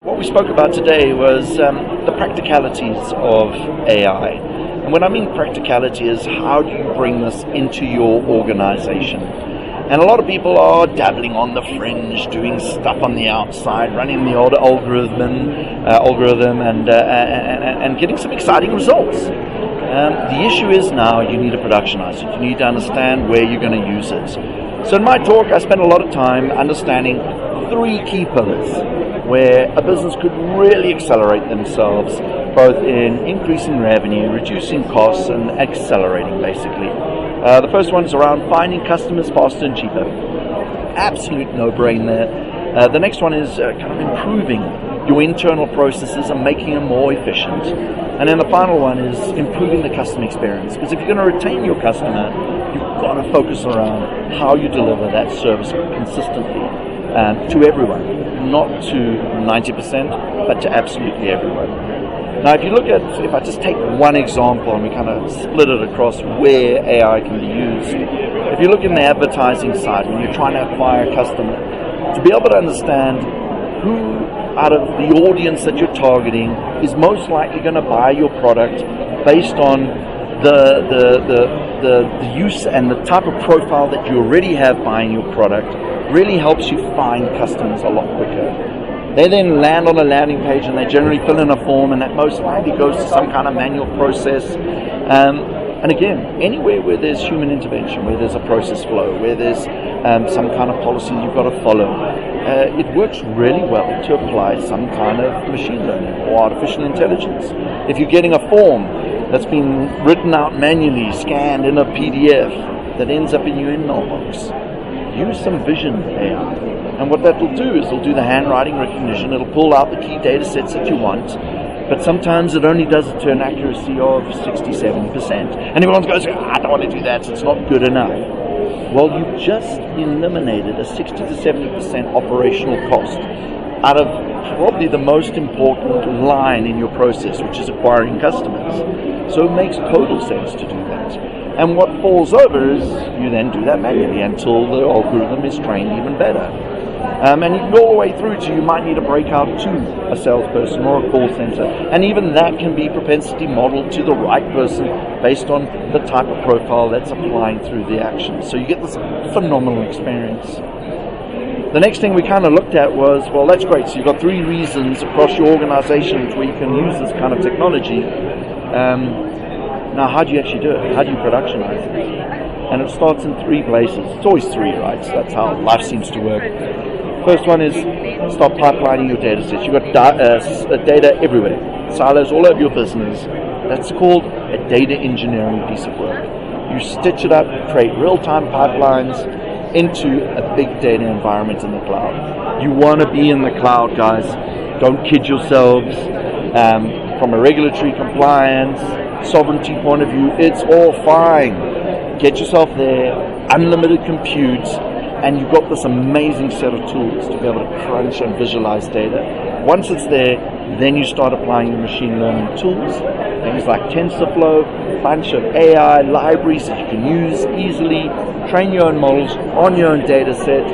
what we spoke about today was the practicalities of AI. And when I mean practicality is how do you bring this into your organization? And a lot of people are dabbling on the fringe, doing stuff on the outside, running the old algorithm and getting some exciting results. The issue is now you need to productionize it. You need to understand where you're going to use it. So in my talk, I spent a lot of time understanding 3 key pillars where a business could really accelerate themselves, both in increasing revenue, reducing costs, and accelerating, basically. The first one is around finding customers faster and cheaper. Absolute no-brainer there. The next one is kind of improving your internal processes and making them more efficient. And then the final one is improving the customer experience. Because if you're going to retain your customer, you've got to focus around how you deliver that service consistently to everyone. Not to 90%, but to absolutely everyone. Now, if I just take one example and we kind of split it across where AI can be used, if you look in the advertising side, when you're trying to acquire a customer, to be able to understand who out of the audience that you're targeting is most likely going to buy your product based on the use and the type of profile that you already have buying your product, really helps you find customers a lot quicker. They then land on a landing page and they generally fill in a form, and that most likely goes to some kind of manual process. And again, anywhere where there's human intervention, where there's a process flow, where there's some kind of policy you've got to follow, it works really well to apply some kind of machine learning or artificial intelligence. If you're getting a form that's been written out manually, scanned in a PDF that ends up in your email box, use some vision AI. And what that will do is it'll do the handwriting recognition, it'll pull out the key data sets that you want, but sometimes it only does it to an accuracy of 60-70%. And everyone goes, I don't want to do that, so it's not good enough. Well, you've just eliminated a 60 to 70% operational cost out of probably the most important line in your process, which is acquiring customers. So it makes total sense to do that. And what falls over is you then do that manually until the algorithm is trained even better. And you can go all the way through to you might need to break out to a salesperson or a call center. And even that can be propensity modeled to the right person based on the type of profile that's applying through the action. So you get this phenomenal experience. The next thing we kind of looked at was, well, that's great. So you've got 3 reasons across your organization where you can use this kind of technology. Now, how do you actually do it? How do you productionize it? And it starts in 3 places. It's always 3, right? So that's how life seems to work. First one is start pipelining your data sets. You've got data everywhere, silos all over your business. That's called a data engineering piece of work. You stitch it up, create real-time pipelines into a big data environment in the cloud. You want to be in the cloud, guys. Don't kid yourselves. From a regulatory compliance, sovereignty point of view, it's all fine. Get yourself there, unlimited compute, and you've got this amazing set of tools to be able to crunch and visualize data. Once it's there, then you start applying your machine learning tools, things like TensorFlow, a bunch of AI libraries that you can use easily, train your own models on your own data set,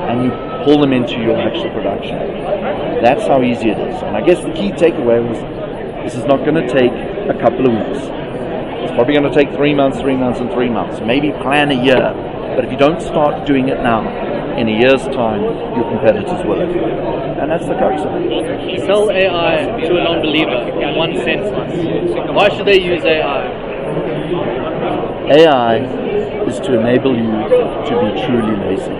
and you pull them into your actual production. That's how easy it is. And I guess the key takeaway was this is not going to take a couple of weeks. It's probably going to take 3 months, 3 months, and 3 months. Maybe plan a year. But if you don't start doing it now, in a year's time, your competitors will. And that's the crux of it. Sell AI to a non-believer in one sentence. Why should they use AI? AI is to enable you to be truly lazy.